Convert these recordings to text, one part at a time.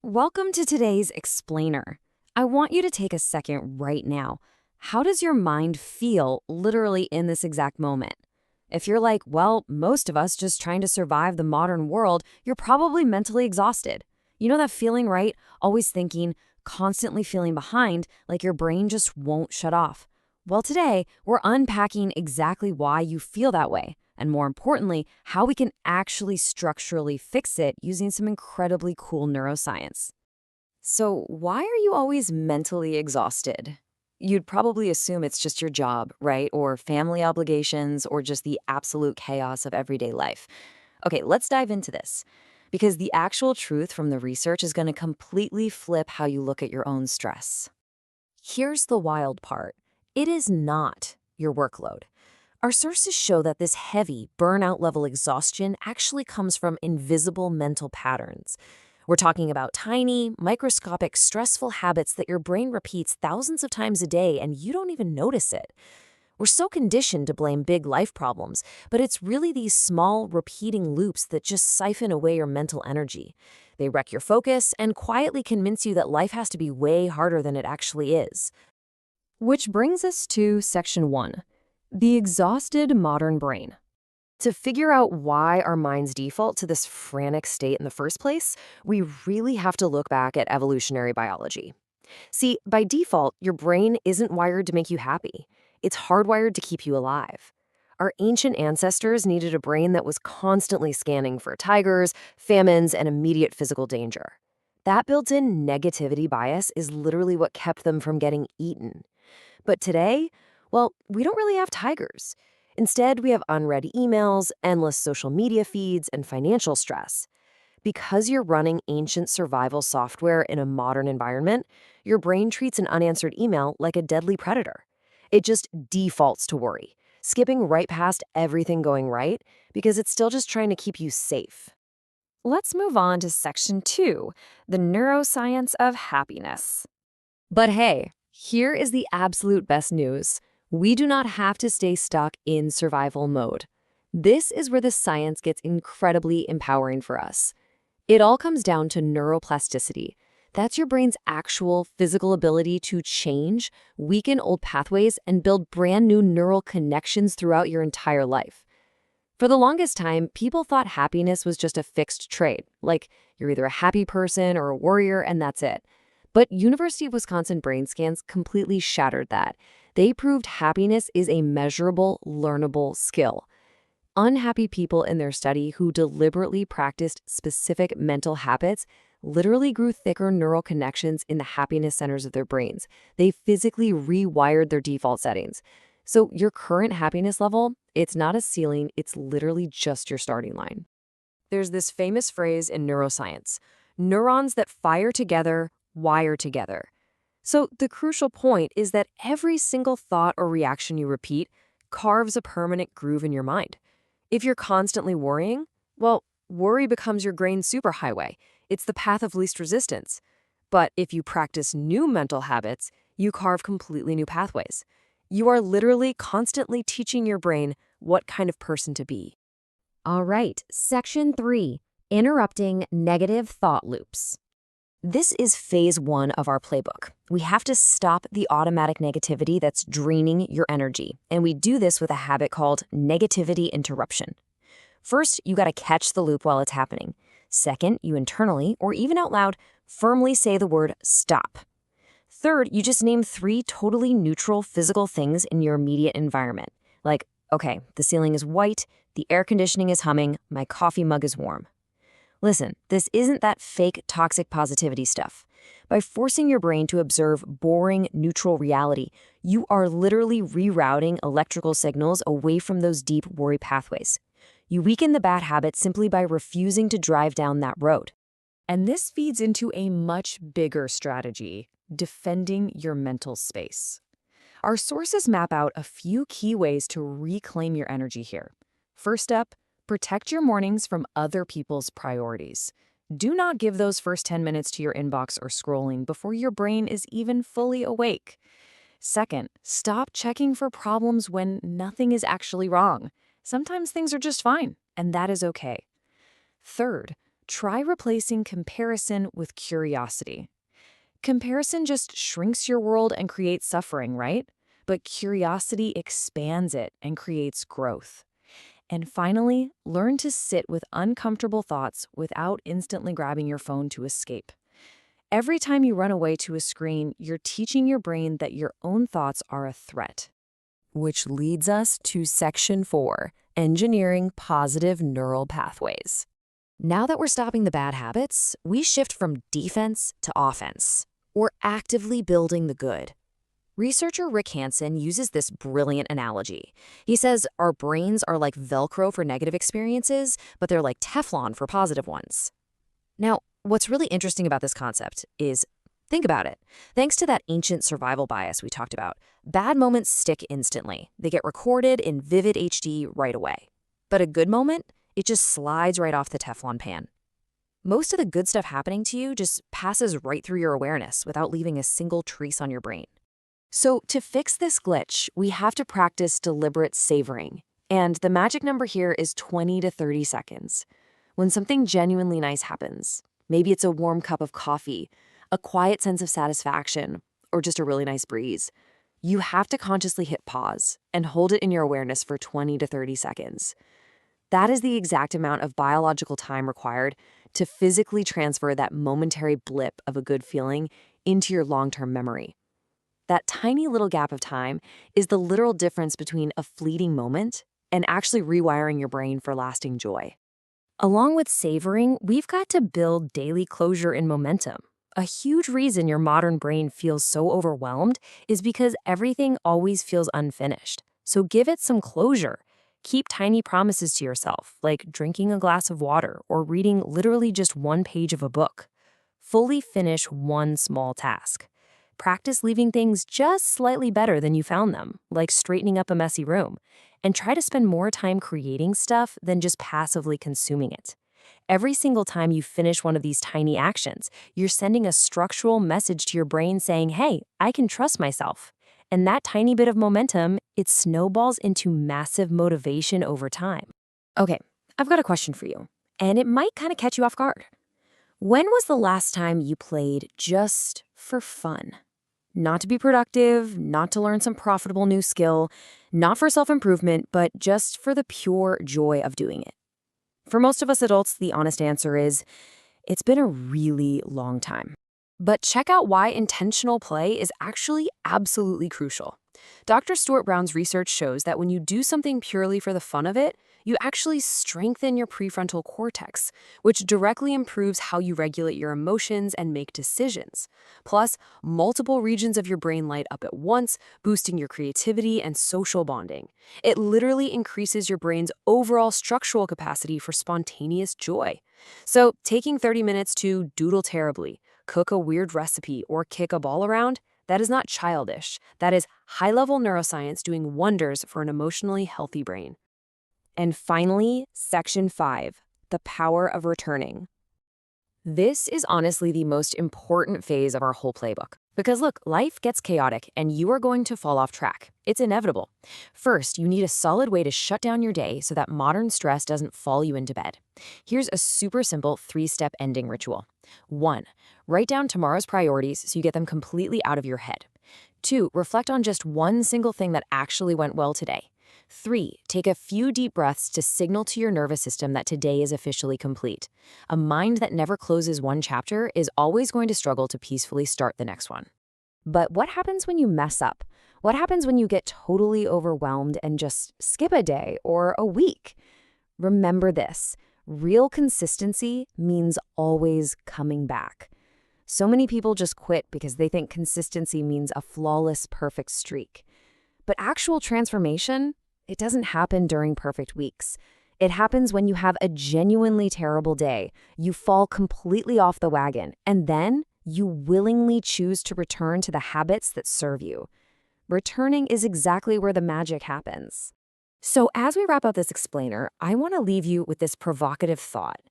Welcome to today's explainer. I want you to take a second right now. How does your mind feel literally in this exact moment? If you're like, well, most of us just trying to survive the modern world, you're probably mentally exhausted. You know that feeling, right? Always thinking, constantly feeling behind, like your brain just won't shut off. Well, today, we're unpacking exactly why you feel that way, and more importantly, how we can actually structurally fix it using some incredibly cool neuroscience. So, why are you always mentally exhausted? You'd probably assume it's just your job, right? Or family obligations, or just the absolute chaos of everyday life. Okay, let's dive into this. Because the actual truth from the research is going to completely flip how you look at your own stress. Here's the wild part. It is not your workload. Our sources show that this heavy, burnout level exhaustion actually comes from invisible mental patterns. We're talking about tiny, microscopic, stressful habits that your brain repeats thousands of times a day and you don't even notice it. We're so conditioned to blame big life problems, but it's really these small, repeating loops that just siphon away your mental energy. They wreck your focus and quietly convince you that life has to be way harder than it actually is. Which brings us to Section 1. The exhausted modern brain. To figure out why our minds default to this frantic state in the first place, we really have to look back at evolutionary biology. See, by default, your brain isn't wired to make you happy. It's hardwired to keep you alive. Our ancient ancestors needed a brain that was constantly scanning for tigers, famines, and immediate physical danger. That built-in negativity bias is literally what kept them from getting eaten. But today, well, we don't really have tigers. Instead, we have unread emails, endless social media feeds, and financial stress. Because you're running ancient survival software in a modern environment, your brain treats an unanswered email like a deadly predator. It just defaults to worry, skipping right past everything going right because it's still just trying to keep you safe. Let's move on to Section 2, the neuroscience of happiness. But hey, here is the absolute best news. We do not have to stay stuck in survival mode. This is where the science gets incredibly empowering for us. It all comes down to neuroplasticity. That's your brain's actual physical ability to change, weaken old pathways, and build brand new neural connections throughout your entire life. For the longest time, people thought happiness was just a fixed trait, like you're either a happy person or a warrior and that's it. But University of Wisconsin brain scans completely shattered that. They proved happiness is a measurable, learnable skill. Unhappy people in their study who deliberately practiced specific mental habits literally grew thicker neural connections in the happiness centers of their brains. They physically rewired their default settings. So your current happiness level, it's not a ceiling, it's literally just your starting line. There's this famous phrase in neuroscience, neurons that fire together, wire together. So the crucial point is that every single thought or reaction you repeat carves a permanent groove in your mind. If you're constantly worrying, well, worry becomes your brain's superhighway. It's the path of least resistance. But if you practice new mental habits, you carve completely new pathways. You are literally constantly teaching your brain what kind of person to be. All right, Section 3, interrupting negative thought loops. This is phase 1 of our playbook. We have to stop the automatic negativity that's draining your energy, and we do this with a habit called negativity interruption. First, you got to catch the loop while it's happening. Second, you internally, or even out loud, firmly say the word stop. Third, you just name 3 totally neutral physical things in your immediate environment. Like, okay, the ceiling is white, the air conditioning is humming, my coffee mug is warm. Listen, this isn't that fake toxic positivity stuff. By forcing your brain to observe boring, neutral reality, you are literally rerouting electrical signals away from those deep worry pathways. You weaken the bad habit simply by refusing to drive down that road. And this feeds into a much bigger strategy, defending your mental space. Our sources map out a few key ways to reclaim your energy here. First up, protect your mornings from other people's priorities. Do not give those first 10 minutes to your inbox or scrolling before your brain is even fully awake. Second, stop checking for problems when nothing is actually wrong. Sometimes things are just fine, and that is okay. Third, Try replacing comparison with curiosity. Comparison just shrinks your world and creates suffering, right? But curiosity expands it and creates growth. And finally, learn to sit with uncomfortable thoughts without instantly grabbing your phone to escape. Every time you run away to a screen, you're teaching your brain that your own thoughts are a threat. Which leads us to Section 4, Engineering Positive Neural Pathways. Now that we're stopping the bad habits, we shift from defense to offense. We're actively building the good. Researcher Rick Hansen uses this brilliant analogy. He says our brains are like Velcro for negative experiences, but they're like Teflon for positive ones. Now, what's really interesting about this concept is, think about it. Thanks to that ancient survival bias we talked about, bad moments stick instantly. They get recorded in vivid HD right away. But a good moment, it just slides right off the Teflon pan. Most of the good stuff happening to you just passes right through your awareness without leaving a single trace on your brain. So to fix this glitch, we have to practice deliberate savoring. And the magic number here is 20 to 30 seconds. When something genuinely nice happens, maybe it's a warm cup of coffee, a quiet sense of satisfaction, or just a really nice breeze, you have to consciously hit pause and hold it in your awareness for 20 to 30 seconds. That is the exact amount of biological time required to physically transfer that momentary blip of a good feeling into your long-term memory. That tiny little gap of time is the literal difference between a fleeting moment and actually rewiring your brain for lasting joy. Along with savoring, we've got to build daily closure and momentum. A huge reason your modern brain feels so overwhelmed is because everything always feels unfinished. So give it some closure. Keep tiny promises to yourself, like drinking a glass of water or reading literally just one page of a book. Fully finish one small task. Practice leaving things just slightly better than you found them, like straightening up a messy room, and try to spend more time creating stuff than just passively consuming it. Every single time you finish one of these tiny actions, you're sending a structural message to your brain saying, hey, I can trust myself. And that tiny bit of momentum, it snowballs into massive motivation over time. Okay, I've got a question for you, and it might kind of catch you off guard. When was the last time you played just for fun? Not to be productive, not to learn some profitable new skill, not for self-improvement, but just for the pure joy of doing it. For most of us adults, the honest answer is, it's been a really long time. But check out why intentional play is actually absolutely crucial. Dr. Stuart Brown's research shows that when you do something purely for the fun of it, you actually strengthen your prefrontal cortex, which directly improves how you regulate your emotions and make decisions. Plus, multiple regions of your brain light up at once, boosting your creativity and social bonding. It literally increases your brain's overall structural capacity for spontaneous joy. So, taking 30 minutes to doodle terribly, cook a weird recipe, or kick a ball around, that is not childish. That is high-level neuroscience doing wonders for an emotionally healthy brain. And finally, Section 5, the power of returning. This is honestly the most important phase of our whole playbook. Because look, life gets chaotic and you are going to fall off track. It's inevitable. First, you need a solid way to shut down your day so that modern stress doesn't fall you into bed. Here's a super simple 3-step ending ritual. 1. Write down tomorrow's priorities so you get them completely out of your head. 2. Reflect on just one single thing that actually went well today. 3. Take a few deep breaths to signal to your nervous system that today is officially complete. A mind that never closes one chapter is always going to struggle to peacefully start the next one. But what happens when you mess up? What happens when you get totally overwhelmed and just skip a day or a week? Remember this. Real consistency means always coming back. So many people just quit because they think consistency means a flawless, perfect streak. But actual transformation, it doesn't happen during perfect weeks. It happens when you have a genuinely terrible day, you fall completely off the wagon, and then you willingly choose to return to the habits that serve you. Returning is exactly where the magic happens. So as we wrap up this explainer, I want to leave you with this provocative thought.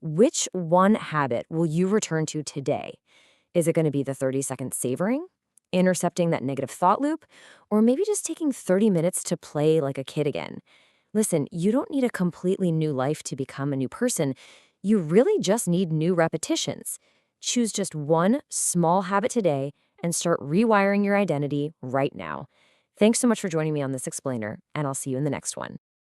Which one habit will you return to today? Is it going to be the 30-second savoring? Intercepting that negative thought loop? Or maybe just taking 30 minutes to play like a kid again? Listen, you don't need a completely new life to become a new person. You really just need new repetitions. Choose just one small habit today and start rewiring your identity right now. Thanks so much for joining me on this explainer, and I'll see you in the next one.